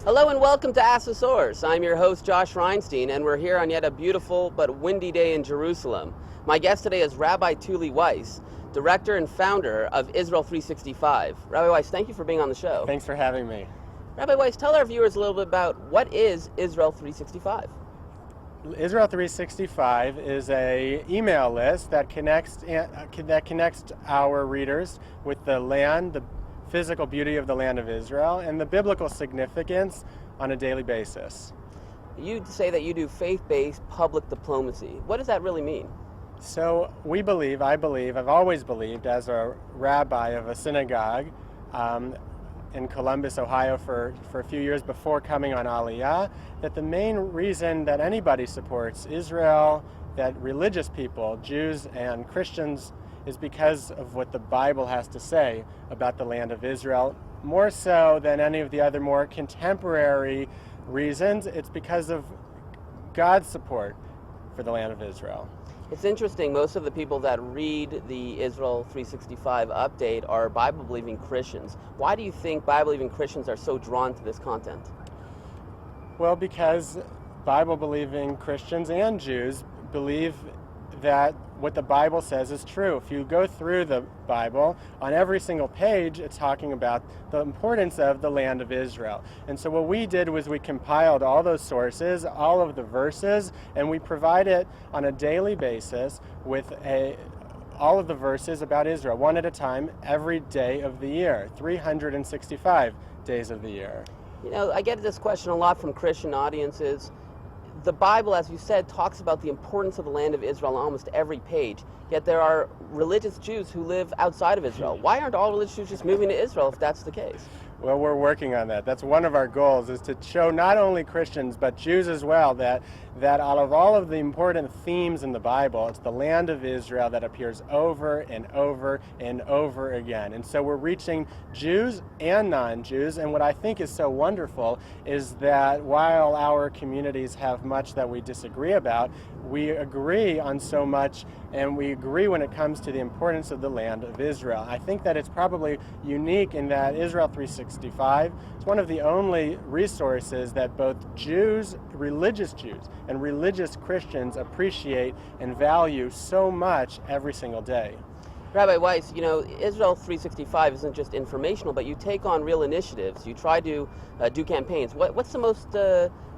Hello and welcome to Ask the Source. I'm your host, Josh Reinstein, and we're here on yet a beautiful but windy day in Jerusalem. My guest today is Rabbi Tuly Weisz, director and founder of Israel365. Rabbi Weisz, thank you for being on the show. Thanks for having me. Rabbi Weisz, tell our viewers a little bit about what is Israel365. Israel365 is an email list that connects our readers with the land, the physical beauty of the land of Israel, and the biblical significance on a daily basis. You say that you do faith-based public diplomacy. What does that really mean? So I've always believed as a rabbi of a synagogue in Columbus, Ohio for a few years before coming on Aliyah, that the main reason that anybody supports Israel, that religious people, Jews and Christians, is because of what the Bible has to say about the land of Israel. More so than any of the other more contemporary reasons, it's because of God's support for the land of Israel. It's interesting, most of the people that read the Israel365 update are Bible-believing Christians. Why do you think Bible-believing Christians are so drawn to this content? Well, because Bible-believing Christians and Jews believe that what the Bible says is true. If you go through the Bible, on every single page, it's talking about the importance of the land of Israel. And so what we did was we compiled all those sources, all of the verses, and we provide it on a daily basis with all of the verses about Israel, one at a time, every day of the year, 365 days of the year. You know, I get this question a lot from Christian audiences. The Bible, as you said, talks about the importance of the land of Israel on almost every page, yet there are religious Jews who live outside of Israel. Why aren't all religious Jews just moving to Israel if that's the case? Well, we're working on that. That's one of our goals, is to show not only Christians but Jews as well that out of all of the important themes in the Bible, it's the land of Israel that appears over and over and over again. And so we're reaching Jews and non-Jews, and what I think is so wonderful is that while our communities have much that we disagree about, we agree on so much, and we agree when it comes to the importance of the land of Israel. I think that it's probably unique in that Israel365 is one of the only resources that both Jews, religious Jews, and religious Christians appreciate and value so much every single day. Rabbi Weisz, you know, Israel365 isn't just informational, but you take on real initiatives. You try to do campaigns. What's the most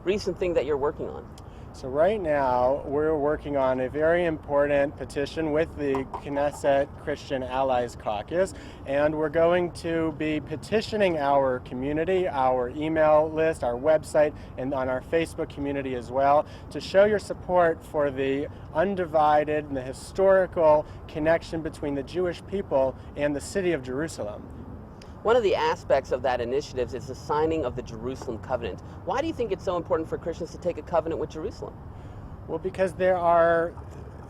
recent thing that you're working on? So right now, we're working on a very important petition with the Knesset Christian Allies Caucus, and we're going to be petitioning our community, our email list, our website, and on our Facebook community as well, to show your support for the undivided and the historical connection between the Jewish people and the city of Jerusalem. One of the aspects of that initiative is the signing of the Jerusalem covenant. Why do you think it's so important for Christians to take a covenant with Jerusalem? Well, because there are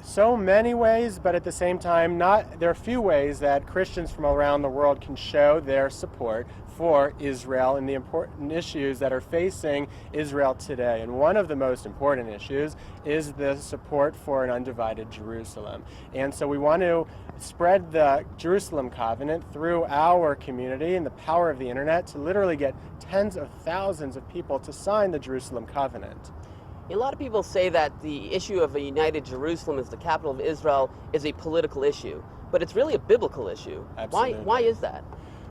so many ways, but at the same time, there are few ways that Christians from around the world can show their support for Israel and the important issues that are facing Israel today. And one of the most important issues is the support for an undivided Jerusalem. And so we want to spread the Jerusalem covenant through our community and the power of the internet to literally get tens of thousands of people to sign the Jerusalem covenant. A lot of people say that the issue of a united Jerusalem as the capital of Israel is a political issue, but it's really a biblical issue. Absolutely. Why is that?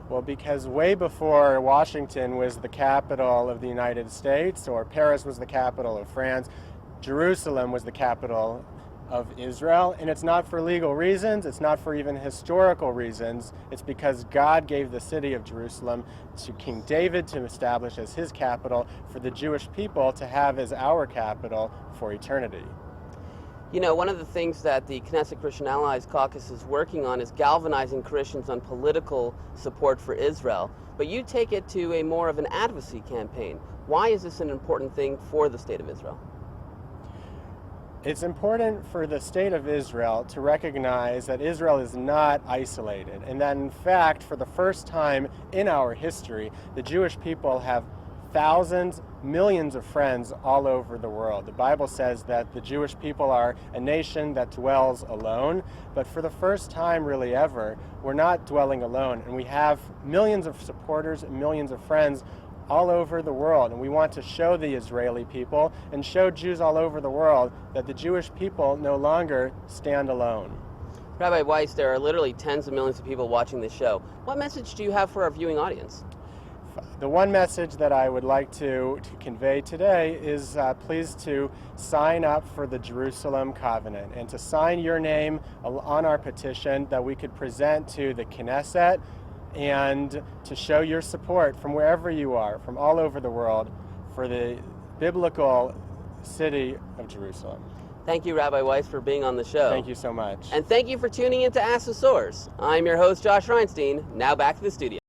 Well, because way before Washington was the capital of the United States, or Paris was the capital of France, Jerusalem was the capital of Israel, and it's not for legal reasons, it's not for even historical reasons, it's because God gave the city of Jerusalem to King David to establish as his capital, for the Jewish people to have as our capital for eternity. You know, one of the things that the Knesset Christian Allies Caucus is working on is galvanizing Christians on political support for Israel, but you take it to a more of an advocacy campaign. Why is this an important thing for the state of Israel? It's important for the state of Israel to recognize that Israel is not isolated, and that in fact, for the first time in our history, the Jewish people have thousands, millions of friends all over the world. The Bible says that the Jewish people are a nation that dwells alone, but for the first time really ever, we're not dwelling alone, and we have millions of supporters and millions of friends all over the world. And we want to show the Israeli people and show Jews all over the world that the Jewish people no longer stand alone. Rabbi Weisz, there are literally tens of millions of people watching this show. What message do you have for our viewing audience? The one message that I would like to convey today is please to sign up for the Jerusalem Covenant and to sign your name on our petition that we could present to the Knesset and to show your support from wherever you are, from all over the world, for the biblical city of Jerusalem. Thank you, Rabbi Weisz, for being on the show. Thank you so much. And thank you for tuning in to Ask the Source. I'm your host, Josh Reinstein. Now back to the studio.